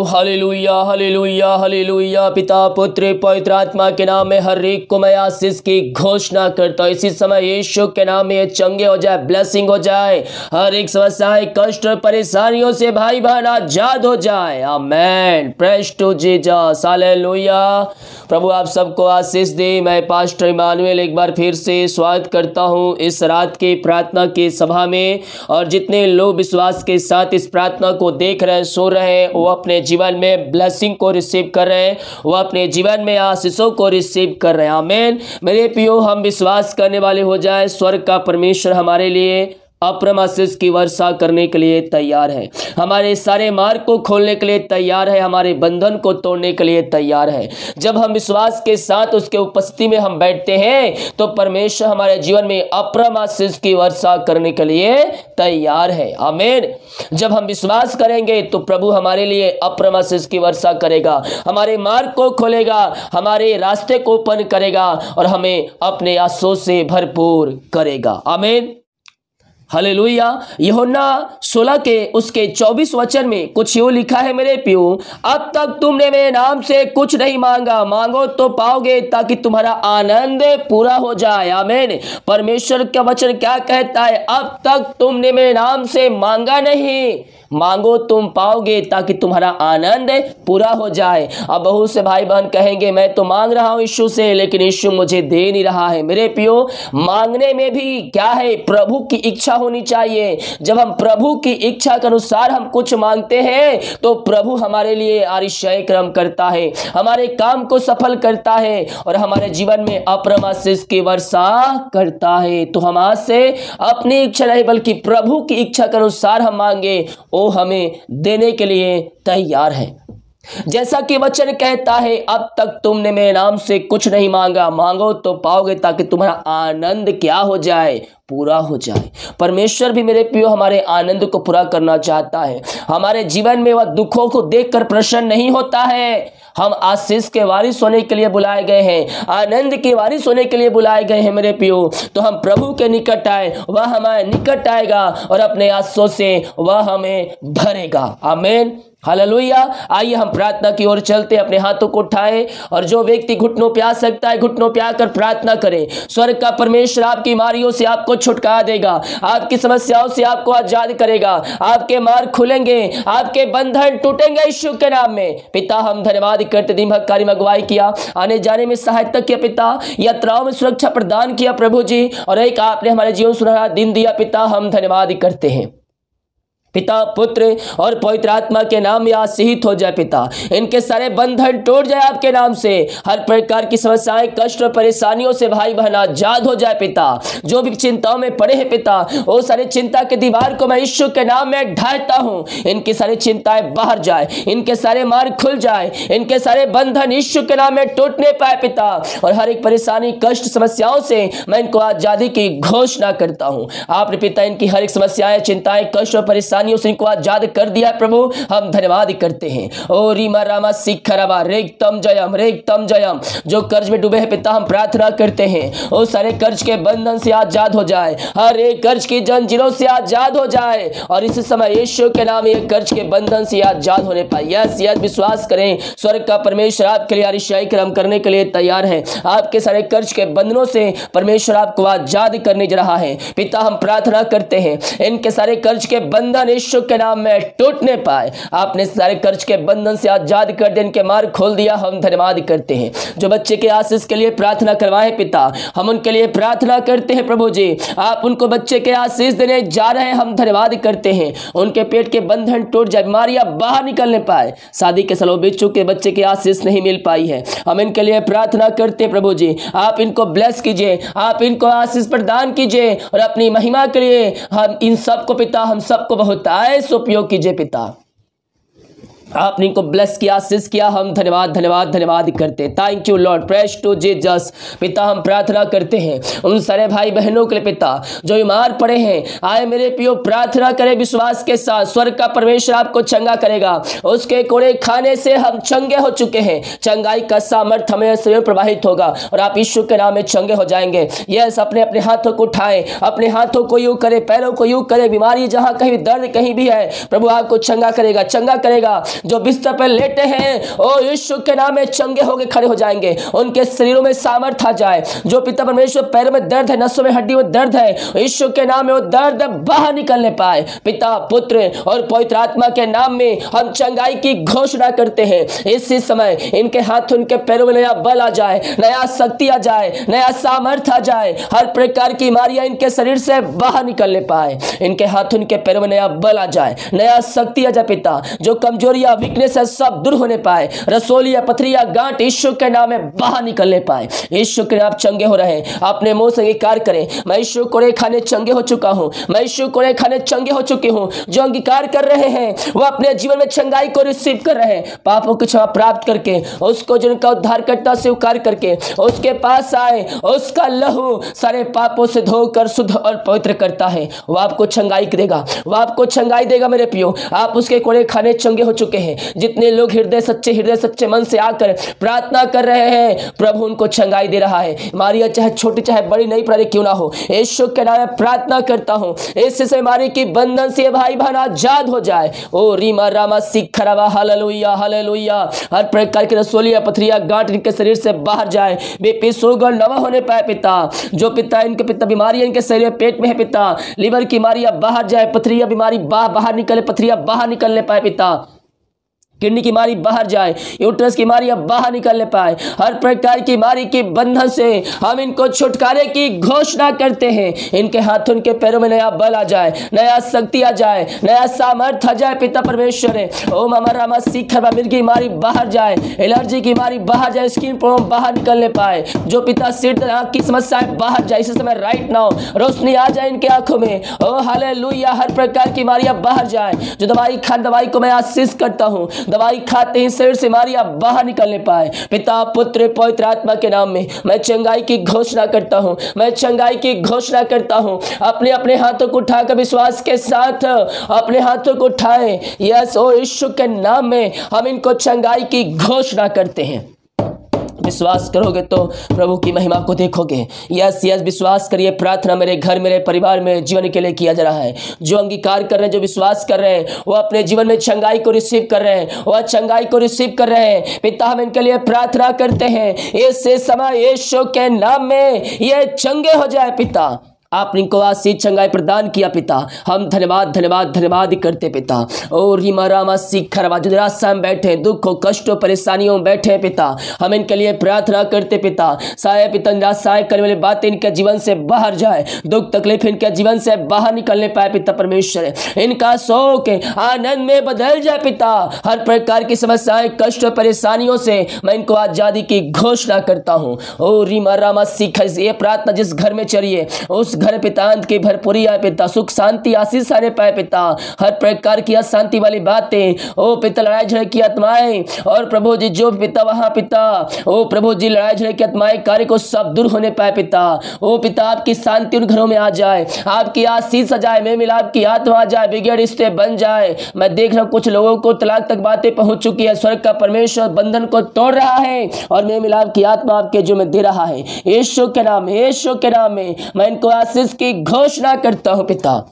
Hallelujah hallelujah hallelujah. पिता पुत्र पवित्र आत्मा के नाम में हर एक को मैं आशीष की घोषणा करता हूँ। इसी समय यीशु के नाम में ये चंगे हो जाए, ब्लेसिंग हो जाए, हर एक समस्याएं कष्ट और परेशानियों से भाई बहन आजाद हो जाए। Amen. Praise to Jesus. Hallelujah. प्रभु आप सबको आशीष दे। मैं पास्टर इमानुएल एक बार फिर से स्वागत करता हूँ इस रात के प्रार्थना की सभा में। और जितने लोग विश्वास के साथ इस प्रार्थना को देख रहे हैं, सो रहे हैं, वो अपने जीवन में ब्लेसिंग को रिसीव कर रहे हैं, वो अपने जीवन में आशीषों को रिसीव कर रहे हैं। आमीन। मेरे प्रियो, हम विश्वास करने वाले हो जाए, स्वर्ग का परमेश्वर हमारे लिए अपरम आशीष की वर्षा करने के लिए तैयार है, हमारे सारे मार्ग को खोलने के लिए तैयार है, हमारे बंधन को तोड़ने के लिए तैयार है। जब हम विश्वास के साथ उसके उपस्थिति में हम बैठते हैं तो परमेश्वर हमारे जीवन में अपरम आशीष की वर्षा करने के लिए तैयार है। आमीन। जब हम विश्वास करेंगे तो प्रभु हमारे लिए अपरम आशीष की वर्षा करेगा, हमारे मार्ग को खोलेगा, हमारे रास्ते को ओपन करेगा और हमें अपने आशीषों से भरपूर करेगा। आमीन। हालेलुया। यूहन्ना 16 के उसके 24 वचन में कुछ यूं लिखा है, मेरे प्रियो, अब तक तुमने मेरे नाम से कुछ नहीं मांगा, मांगो तो पाओगे ताकि तुम्हारा आनंद पूरा हो जाए। आमीन। परमेश्वर का वचन क्या कहता है? अब तक तुमने मेरे नाम से मांगा नहीं, मांगो तुम पाओगे ताकि तुम्हारा आनंद पूरा हो जाए। अब बहुत से भाई बहन कहेंगे, मैं तो मांग रहा हूं यीशु से, लेकिन यीशु मुझे दे नहीं रहा है। मेरे प्रियो, मांगने में भी क्या है? प्रभु की इच्छा होनी चाहिए। जब हम प्रभु की इच्छा के अनुसार हम कुछ मांगते हैं तो प्रभु हमारे लिए आशीष क्रम करता है, हमारे काम को सफल करता है और हमारे जीवन में अपरम आशीष की वर्षा करता है। तो हम आज से अपनी इच्छा नहीं बल्कि प्रभु की इच्छा के अनुसार हम मांगे, वो हमें देने के लिए तैयार है। जैसा कि वचन कहता है, अब तक तुमने मेरे नाम से कुछ नहीं मांगा, मांगो तो पाओगे ताकि तुम्हारा आनंद क्या हो जाए? पूरा हो जाए। परमेश्वर भी मेरे प्रियो हमारे आनंद को पूरा करना चाहता है। हमारे जीवन में वह दुखों को देखकर प्रसन्न नहीं होता है। हम आशीष के वारिस होने के लिए बुलाए गए हैं, आनंद के वारिस होने के लिए बुलाए गए हैं मेरे प्रियो। तो हम प्रभु के निकट आए, वह हमारे निकट आएगा और अपने आशीषों से वह हमें भरेगा। आमीन। हालेलुया। आइए हम प्रार्थना की ओर चलते, अपने हाथों को उठाएं और जो व्यक्ति घुटनों पे आ सकता है घुटनों पे आकर प्रार्थना करें। स्वर्ग का परमेश्वर आपकी बीमारियों से आपको छुटकारा देगा, आपकी समस्याओं से आपको आजाद करेगा, आपके मार्ग खुलेंगे, आपके बंधन टूटेंगे यीशु के नाम में। पिता, हम धन्यवाद करते, दिन भर कार्य में अगुवाई किया, आने जाने में सहायता किया पिता, यात्राओं में सुरक्षा प्रदान किया प्रभु जी, और एक आपने हमारे जीवन सुनहरा दिन दिया पिता, हम धन्यवाद करते हैं। पिता पुत्र और पवित्र आत्मा के नाम में आशीषित हो जाए पिता, इनके सारे बंधन टूट जाए आपके नाम से, हर प्रकार की समस्याएं कष्ट और परेशानियों से भाई बहन आजाद हो जाए पिता। जो भी चिंताओं में पड़े हैं पिता, वो सारी चिंता के दीवार को मैं यीशु के नाम में ढाता हूं, इनकी सारी चिंताएं बाहर जाए, इनके सारे मार्ग खुल जाए, इनके सारे बंधन यीशु के नाम में टूटने पाए पिता, और हर एक परेशानी कष्ट समस्याओं से मैं इनको आजादी की घोषणा करता हूं। आपने पिता इनकी हर एक समस्याएं चिंताएं कष्ट और परेशानियों से इनको आजाद कर दिया प्रभु, हम धन्यवाद करते हैं। ओ रीमा रामा सिखराबा रेगतम जयम रेगतम जयम। जो कर्ज में डूबे हैं पिता, हम प्रार्थना करते हैं वो सारे कर्ज के बंधन से आजाद हो जाए, हर एक कर्ज की जंजीरों से आजाद हो जाए, और इस समय यीशु के नाम ये कर्ज के बंधन से आजाद होने पाए। यस यस, विश्वास करें, स्वर्ग का परमेश्वर आपके लिए आशीष क्रम करने के लिए तैयार है। आपके सारे कर्ज के बंधनों से परमेश्वर आपको आजाद करने जा रहा है। पिता, हम प्रार्थना करते हैं इनके सारे कर्ज के बंधन यीशु के नाम में टूटने पाए। आपने सारे कर्ज के बंधन से आजाद कर दिया, इनके मार्ग खोल दिया, हम धन्यवाद करते हैं। जो बच्चे के आशीष के लिए प्रार्थना करवाए पिता, हम उनके लिए प्रार्थना करते हैं प्रभु जी, आप उनको बच्चे के आशीष देने जा रहे हैं, हम धन्यवाद करते हैं। उनके पेट के बंधन टूट जाए, बीमारियां बाहर निकलने पाए, शादी के सालों बीत चुके बच्चे की आशीष नहीं मिल पाई है, हम इनके लिए प्रार्थना करते हैं प्रभु जी, आप इनको ब्लेस कीजिए, आप इनको आशीष प्रदान कीजिए, और अपनी महिमा के लिए हम इन सबको पिता, हम सबको बहुत आयस उपयोग कीजिए पिता। आपने इनको ब्लेस किया, आशीष किया, हम धन्यवाद धन्यवाद धन्यवाद करते हैं। Thank you lord, praise to Jesus. पिता, हम प्रार्थना करते हैं उन सारे भाई बहनों के लिए पिता जो बीमार पड़े हैं, आए मेरे प्रियो प्रार्थना करें विश्वास के साथ, स्वर्ग का परमेश्वर आपको चंगा करेगा। उसके कोड़े खाने से हम चंगे हो चुके हैं, चंगाई का सामर्थ हमें शरीर प्रवाहित होगा और आप यीशु के नाम में चंगे हो जाएंगे। यस, अपने अपने हाथों को उठाएं, अपने हाथों को यूं करें, पैरों को यूं करें, बीमारी जहां कहीं दर्द कहीं भी है प्रभु आपको चंगा करेगा, चंगा करेगा। जो बिस्तर पर लेटे हैं ओ यीशु के नाम में चंगे होकर खड़े हो जाएंगे, उनके शरीरों में सामर्थ आ जाए। जो पिता परमेश्वर पैरों में दर्द है, नसों में हड्डी में दर्द है, यीशु के नाम में वो दर्द बाहर निकलने पाए। पिता पुत्र और पवित्र आत्मा के नाम में हम चंगाई की घोषणा करते हैं। इसी समय इनके हाथ उनके पैरों में नया बल आ जाए, नया शक्ति आ जाए, नया सामर्थ आ जाए, हर प्रकार की बीमारियां इनके शरीर से बाहर निकलने पाए। इनके हाथ उनके पैरों में नया बल आ जाए, नया शक्ति आ जाए पिता। जो कमजोरियां वीकनेस है सब दूर होने पाए, रसोलियां पथरियां गांठ यीशु के नाम में बाहर निकलने पाए। यीशु के नाम चंगे हो रहे हैं, अपने मुंह से अंगीकार करें, मैं यीशु कोड़े खाने चंगे हो चुका हूं, मैं यीशु कोड़े खाने चंगे हो चुकी हूं। जो अंगीकार कर रहे हैं वो अपने जीवन में चंगाई को रिसीव कर रहे हैं, पापों की क्षमा प्राप्त करके उसको जिनका उद्धार करता स्वीकार करके उसके पास आए, उसका लहू सारे पापों से धोकर शुद्ध और पवित्र करता है। वो आपको चंगाई देगा, वो आपको चंगाई देगा मेरे प्रियो। आप उसके कोड़े खाने चंगे हो चुके हैं। जितने लोग हृदय सच्चे मन से आकर प्रार्थना कर रहे हैं, प्रभु उनको चंगाई दे रहा है। बीमारियां चाहे छोटी चाहे बड़ी नहीं पड़े क्यों ना हो, यीशु के नाम में प्रार्थना करता हूं इससे बीमारी की बंधन से भाई बहन आजाद हो जाए। ओ रीमा रामा सिखरवा हालेलुया हालेलुया। हर प्रकार की रसोलियां पथरियां गांठ इनके शरीर से बाहर जाए, बीपी शुगर नवा होने पाए पिता। जो पिता इनके पिता बीमारियां इनके शरीर में पेट में है पिता, लीवर की बीमारियां बाहर जाए, पथरियां बीमारी बाहर निकले, पथरियां बाहर निकलने पाए पिता। किडनी की बीमारी बाहर जाए, यूट्रस की बीमारी बाहर निकलने पाए। हर प्रकार की बीमारी के बंधन से हम इनको छुटकारे की घोषणा करते हैं। इनके हाथों उनके पैरों में नया बल आ जाए, नया शक्ति आ जाए, नया सामर्थ आ जाए पिता परमेश्वर। ओम अमर रामा सीखर मिर्गी की बीमारी बाहर जाए, एलर्जी की बीमारी बाहर जाए, स्किन प्रॉब्लम बाहर निकलने पाए। जो पिता सिर आंख की समस्याएं बाहर जाए, इस समय राइट नाउ रोशनी आ जाए इनके आंखों में। ओ हालेलुया। हर प्रकार की बीमारियां बाहर जाए। जो दवाई को मैं आशीष करता हूँ, दवाई खाते ही शरीर से बीमारियां बाहर निकलने पाए। पिता पुत्र पवित्र आत्मा के नाम में मैं चंगाई की घोषणा करता हूं, मैं चंगाई की घोषणा करता हूं। अपने अपने हाथों को उठाकर विश्वास के साथ अपने हाथों को उठाएं। यस ओ यीशु के नाम में हम इनको चंगाई की घोषणा करते हैं। विश्वास करोगे तो प्रभु की महिमा को देखोगे। यस यस विश्वास करिए। प्रार्थना मेरे घर मेरे परिवार में जीवन के लिए किया जा रहा है। जो अंगीकार कर रहे हैं, जो विश्वास कर रहे हैं, वो अपने जीवन में चंगाई को रिसीव कर रहे हैं, वह चंगाई को रिसीव कर रहे हैं। पिता हम इनके लिए प्रार्थना करते हैं, इससे समय यीशु के नाम में ये चंगे हो जाए। पिता आपने इनको आशीष चंगाई प्रदान किया पिता, हम धन्यवाद धन्यवाद धन्यवाद करते पिता। और रिमा रामा सीखरवा जो निराशा में बैठे, दुखों कष्टों परेशानियों में बैठे पिता, हम इनके लिए प्रार्थना करते पिता। साय पिता निराशाएं करने वाली बातें इनके जीवन से बाहर जाए, दुख तकलीफ इनके जीवन से बाहर निकलने पाए पिता परमेश्वर। इनका शोक आनंद में बदल जाए पिता। हर प्रकार की समस्याएं कष्ट परेशानियों से मैं इनको आजादी की घोषणा करता हूँ। ओ रिमा रामा सीख, ये प्रार्थना जिस घर में चलिए उस घर पिता अंत की भरपूरी आए पिता, सुख शांति आशीष आने पाए पिता। हर प्रकार की अशांति वाली बातें ओ पिता, लड़ाई झगड़े की आत्माएं और प्रभु जी जो पिता वहां पिता ओ प्रभु जी लड़ाई झगड़े की आत्माएं कार्य को सब दूर होने पाए पिता। ओ पिता आपकी शांति उन घरों में आ जाए, आपकी आशीष आ जाए, मेल मिलाप की आत्मा आ जाए, बिगड़े रिश्ते बन जाए। मैं देख रहा हूं कुछ लोगों को तलाक तक बातें पहुंच चुकी है। स्वर्ग का परमेश्वर बंधन को तोड़ रहा है और मेल मिलाप की आत्मा आपके जो में दे रहा है। यीशु के नाम में, यीशु के नाम में मैं इनको आशीष की घोषणा करता हूं पिता।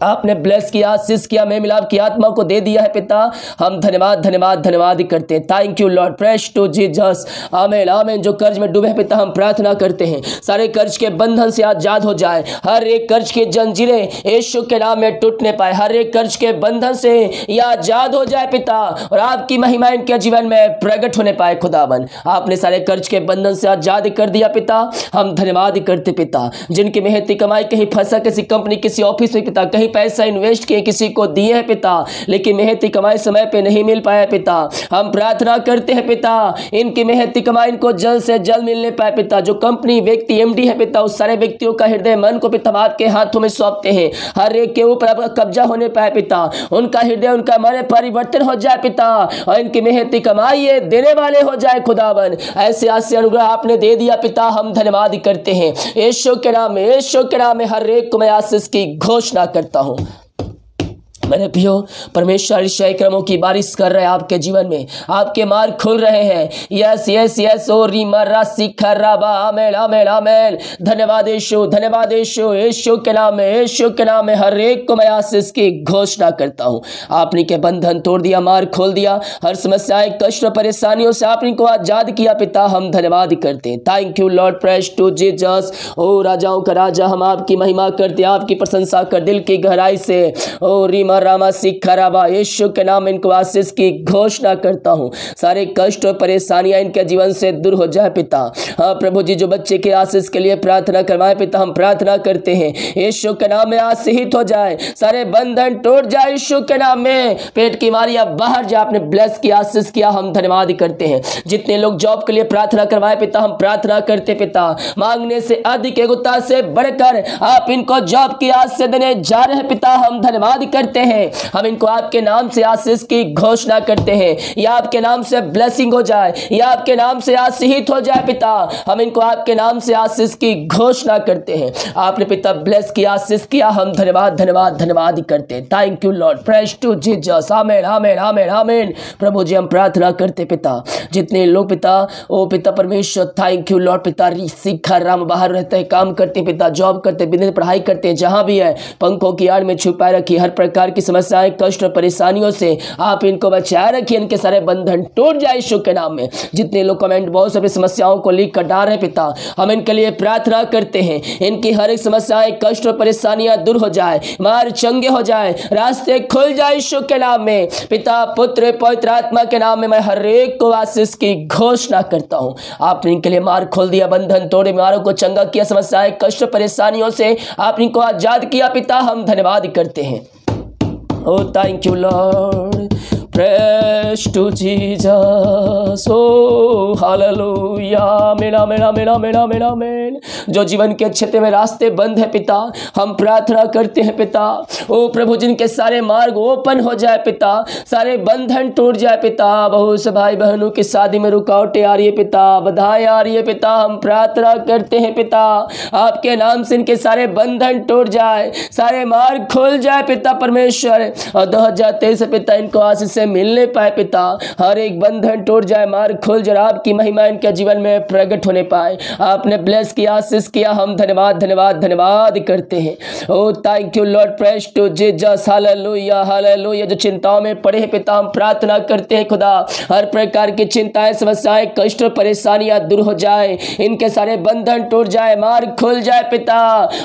आपने ब्लेस किया, आशीष किया, मैं मिलाप की आत्मा को दे दिया है पिता। हम धन्यवाद धन्यवाद धन्यवाद करते हैं। Thank you lord, praise to Jesus. आमीन आमीन। जो कर्ज में डूबे पिता हम प्रार्थना करते हैं सारे कर्ज के बंधन से आजाद हो जाए। हर एक कर्ज की जंजीरें यीशु के नाम में टूटने पाए। हर एक कर्ज के बंधन से यह आजाद हो जाए पिता और आपकी महिमा इनके जीवन में प्रकट होने पाए। खुदावन आपने सारे कर्ज के बंधन से आजाद कर दिया पिता। हम धन्यवाद करते पिता। जिनकी मेहनती कमाई कहीं फंसा, किसी कंपनी किसी ऑफिस में पिता, कहीं पैसा इन्वेस्ट किए किसी को दिए हैं पिता, लेकिन मेहनती कमाई समय पे नहीं मिल पाया पिता। हम प्रार्थना करते हैं पिता इनकी मेहनती कमाई इनको जल्द से जल्द मिलने पाए पिता। जो कंपनी व्यक्ति एमडी है पिता, उस सारे व्यक्तियों का हृदय मन को पिता आपके हाथों में सौंपते हैं। हर एक के ऊपर आपका कब्जा होने पाए पिता। उनका हृदय उनका मन परिवर्तन हो जाए पिता और इनकी मेहनती कमाई ये देने वाले हो जाए खुदावन। ऐसे आशीष अनुग्रह आपने दे दिया पिता। हम धन्यवाद करते हैं यीशु के नाम में, यीशु के नाम में हर एक को मैं आशीष की घोषणा करता हूं। मेरे प्रियो, परमेश्वर ईशाई क्रमों की बारिश कर रहे हैं आपके जीवन में, आपके मार्ग खुल रहे हैं। यस यस यस ओ रीमा राशि खराबा आमेन आमेन आमेन। धन्यवाद यीशु, धन्यवाद यीशु। यीशु के नाम में, यीशु के नाम में हर एक को मैं आशीष की घोषणा करता हूँ। आपने के बंधन तोड़ दिया, मार्ग खोल दिया, हर समस्याएं कष्ट परेशानियों से आपने को आजाद किया। पिता हम धन्यवाद करते हैं। Thank you lord, praise to Jesus. ओ राजाओं का राजा, हम आपकी महिमा करते हैं, आपकी प्रशंसा कर दिल की गहराई से। ओ रीमा रामा सिखराबा, यीशु के नाम इनको आशीष की घोषणा करता हूँ। सारे कष्ट और परेशानियां इनके जीवन से दूर हो जाए पिता। हाँ प्रभु जी, जो बच्चे के आशीष के लिए प्रार्थना करवाए पिता, हम प्रार्थना करते हैं यीशु के नाम में आशीषित हो जाए, सारे बंधन टूट जाए यीशु के नाम में। पेट की बीमारियां बाहर जाए, आपने ब्लेस किया, आशीष किया, हम धन्यवाद करते हैं। जितने लोग जॉब के लिए प्रार्थना करवाए पिता, हम प्रार्थना करते पिता, मांगने से अधिक एगुता से बढ़कर आप इनको जॉब की आशीष देने जा रहे हैं पिता, हम धन्यवाद करते हैं। हम इनको आपके नाम से आशीष की घोषणा करते हैं। या आपके नाम से ब्लेसिंग हो जाए, या आपके नाम से आशीषित हो जाए पिता। हम इनको आपके नाम से आशीष की घोषणा करते हैं। आपने पिता ब्लेस किया, आशीष किया, हम धन्यवाद धन्यवाद धन्यवाद करते हैं। Thank you lord, praise to Jesus. Amen amen amen amen. प्रभु जी हम प्रार्थना करते पिता, जितने लोग पिता, ओ पिता परमेश्वर, थैंक यू लॉर्ड पिता, शिखा राम बाहर रहते हैं, काम करते हैं पिता, जॉब करते हैं, बिजनेस पढ़ाई करते हैं, जहां भी है पंखों की आड़ में छुपाए रखिए। हर प्रकार की समस्याएं कष्ट और परेशानियों से आप इनको बचाए रखिए, इनके सारे बंधन टूट जाए यीशु के नाम में। जितने लोग कमेंट बहुत सारी समस्याओं को लिख कर डाल रहे पिता, हम इनके लिए प्रार्थना करते हैं, इनकी हर एक समस्याएं कष्ट और परेशानियां दूर हो जाए, मार चंगे हो जाए, रास्ते खुल जाए यीशु के नाम में। पिता पुत्र पवित्र आत्मा के नाम में मैं हर एक को आशीष की घोषणा करता हूं। आपने इनके लिए मार्ग खोल दिया, बंधन तोड़े, बीमारों को चंगा किया, समस्याएं कष्ट परेशानियों से आपने इनको आजाद किया पिता, हम धन्यवाद करते हैं। Oh, thank you, Lord. Praise to Jesus. Oh, hallelujah. Amen, amen, amen, amen, amen, amen. जो जीवन के क्षेत्र में रास्ते बंद है पिता, हम प्रार्थना करते हैं पिता, ओ प्रभु जिनके सारे मार्ग ओपन हो जाए पिता, सारे बंधन टूट जाए पिता। बहुत से भाई बहनों की शादी में रुकावटें आ रही है पिता, बधाई आ रही है पिता, हम प्रार्थना करते हैं पिता, आपके नाम से इनके सारे बंधन टूट जाए, सारे मार्ग खुल जाए पिता परमेश्वर। और 2023 पिता इनको आशीष से मिलने पाए पिता, हर एक बंधन टूट जाए, मार्ग खुल जाए, आपकी महिमा इनके जीवन में प्रकट होने पाए। आपने ब्लेस किया, आशीष किया, हम धन्यवाद धन्यवाद धन्यवाद करते हैं। ओ thank you lord, praise to Jesus. Hallelujah hallelujah. जो चिंताओं में पड़े हैं पिता, हम प्रार्थना करते हैं खुदा, हर प्रकार की चिंताएं समस्याएं कष्ट परेशानियां दूर हो जाए, इनके सारे बंधन टूट जाए, मार्ग खुल जाए पिता।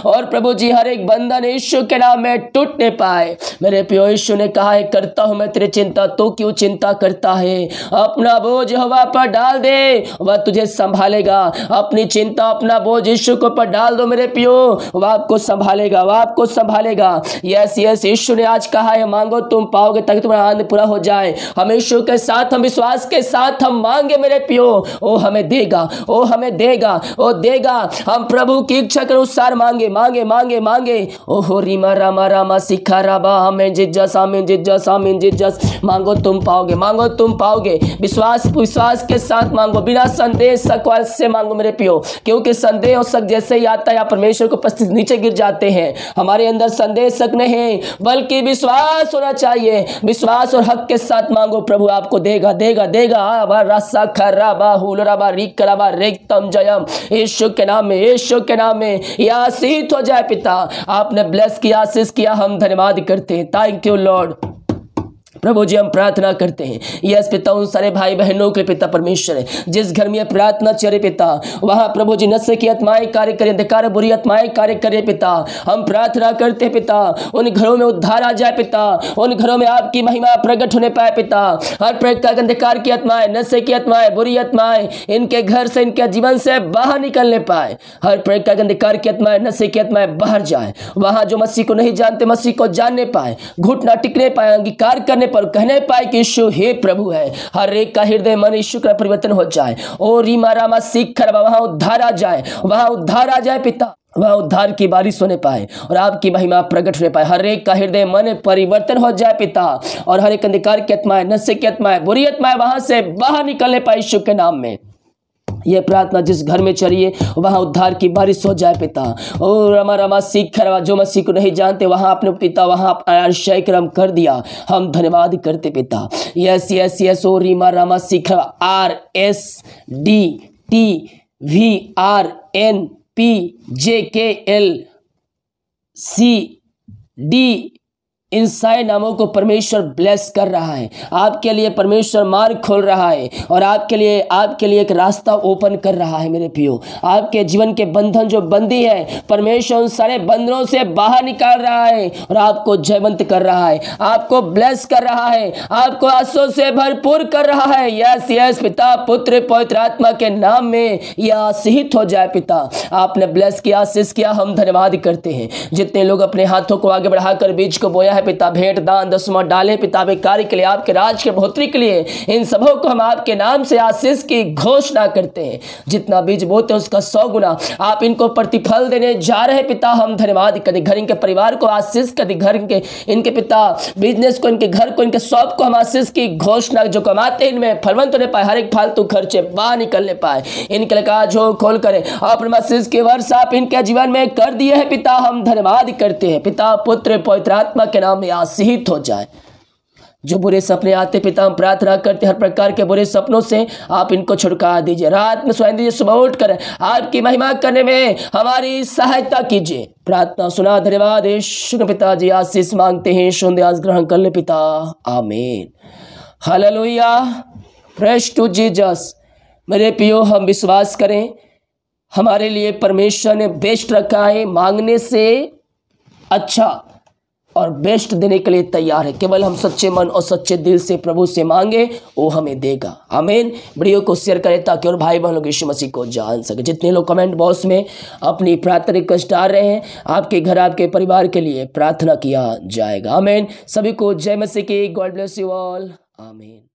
और प्रभु जी हर एक बंधन यीशु के नाम में टूटने पाए। मेरे प्रिय यीशु ने कहा है, करता हूं मैं तेरी चिंता, तो क्यों चिंता करता है? अपना बोझ यहोवा पर डाल दे, वह तुझे संभालेगा। अपनी चिंता, अपना बोझ यीशु को पर डाल दो मेरे प्रियो, वह आपको संभालेगा, वह आपको संभालेगा। यस यस, यीशु ने आज कहा है, मांगो तुम पाओगे ताकि तुम्हारा आनंद पूरा हो जाए। हम यीशु के साथ, हम विश्वास के साथ हम मांगे मेरे प्रियो, ओ हमें देगा, ओ हमें देगा, ओ देगा। हम प्रभु की इच्छा के अनुसार मांगे मांगे मांगे मांगे। ओहो रीमा रामा रामा सिखा राबा, हमें जिज्जस, आमीन जिज्जस, आमीन जिज्जस। मांगो तुम पाओगे, मांगो तुम पाओगे। विश्वास विश्वास के साथ मांगो, बिना संदेह शक से मांगो मेरे प्रियो, क्योंकि संदेह और शक जैसे ही आता है या परमेश्वर को उपस्थित नीचे गिर जाते हैं। हमारे अंदर संदेह शक नहीं, बल्कि विश्वास होना चाहिए। विश्वास और हक के साथ मांगो, प्रभु आपको देगा देगा देगा। रसा खराबा हुलराबा रिकराबा रेक्तम जयम, यीशु के नाम में, यीशु के नाम में यह आशीष हो जाए पिता। आपने ब्लेस किया, आशीष किया, हम धन्यवाद करते हैं। Thank you lord. प्रभु जी हम प्रार्थना करते हैं, यस पिता, उन सारे भाई बहनों के पिता परमेश्वर है जिस घर में प्रार्थना चले पिता, वहाँ प्रभु जी नशे की आत्माएं कार्य करें, अंधकार बुरी आत्माएं कार्य करें पिता। हम प्रार्थना करते हैं पिता, उन घरों में उद्धार आ जाए पिता, उन घरों में आपकी महिमा प्रकट होने पाए पिता। हर प्रकार के अंधकार की आत्माएं, नशे की आत्माएं, बुरी आत्माएं इनके घर से, इनके जीवन से बाहर निकलने पाए। हर प्रकार के अंधकार की आत्माएं, नशे की आत्माएं बाहर जाए। वहाँ जो मसीह को नहीं जानते, मसीह को जानने पाए, घुटना टिकने पाए, अंगीकार करने पर कहने पाए कि यीशु हे प्रभु है। हर एक का हृदय मन यीशु का परिवर्तन हो जाए। ओ रीमा रामा सीखर, वहां उद्धार आ जाए, वहां उद्धार आ जाए पिता, वह उद्धार की बारिश होने पाए और आपकी महिमा प्रकट होने पाए। हर एक का हृदय मन परिवर्तन हो जाए पिता, और हर एक अंधकार की आत्माएं, नशे की आत्माएं, बुरी आत्माएं वहां से बाहर निकलने पाए यीशु के नाम में। ये प्रार्थना जिस घर में चलिए वहाँ उद्धार की बारिश हो जाए पिता। और हमारा सीख जो मसीह को नहीं जानते वहाँ अपने पिता वहाँ आश्रय क्रम कर दिया, हम धन्यवाद करते पिता। यस यस यस ओ रीमा रामा सीख RSDTVRNPJKLCD इन सारे नामों को परमेश्वर ब्लेस कर रहा है। आपके लिए परमेश्वर मार्ग खोल रहा है और आपके लिए एक रास्ता ओपन कर रहा है मेरे प्रियो। आपके जीवन के बंधन जो बंदी है परमेश्वर उन सारे बंधनों से बाहर निकाल रहा है और आपको जयवंत कर रहा है, आपको ब्लेस कर रहा है, आपको आंसू से भरपूर कर रहा है। यस यस पिता, पुत्र पवित्र आत्मा के नाम में यह आशीषित हो जाए पिता। आपने ब्लेस किया, आशीष किया, हम धन्यवाद करते हैं। जितने लोग अपने हाथों को आगे बढ़ाकर बीज को बोया पिता, भेंट दान दसवां डाले पिता, वे कार्य के लिए, आपके राज के बढ़ोतरी के लिए, इन सबों को हम आपके नाम से आशीष की घोषणा करते हैं। जितना बीज बोते हैं उसका 100 गुना आप इनको प्रतिफल देने जा रहे पिता, हम धन्यवाद करें। घर इनके परिवार को आशीष कर, घर इनके पिता बिजनेस को, इनके घर को, इनके शॉप को हम आशीष की घोषणा, जो कमाते हैं इनमें फलवंत होने पाए, हर एक फालतू खर्चे बाहर निकलने पाए, इनके लिए जो खोल करें अपने आशीष के वर्ष आप इनके जीवन में कर दिए हैं पिता, हम धन्यवाद करते हैं पिता, पुत्र पवित्र आत्मा के नाम में आशीषित हो जाए। जो बुरे सपने आते पिता, हम प्रार्थना करते हर प्रकार के बुरे सपनों से आप इनको छुटकारा दीजिए, रात में सोने दीजिए, सुबह उठ कर आपकी महिमा करने में हमारी सहायता कीजिए। प्रार्थना सुना, धन्यवाद यीशु पिताजी, आशीष मांगते हैं, सुंदर ग्रहण कर ले पिता, आमीन। Hallelujah, praise to Jesus. मेरे प्रियो, हम विश्वास करें हमारे लिए परमेश्वर ने बेस्ट रखा है, मांगने से अच्छा और बेस्ट देने के लिए तैयार है। केवल हम सच्चे मन और सच्चे दिल से प्रभु से मांगे, वो हमें देगा। आमीन। वीडियो को शेयर करें ताकि और भाई बहन लोग यीशु मसीह को जान सके। जितने लोग कमेंट बॉक्स में अपनी प्रार्थना रिक्वेस्ट डाल रहे हैं, आपके घर आपके परिवार के लिए प्रार्थना किया जाएगा। आमीन। सभी को जय मसीह की। God bless you all. आमीन।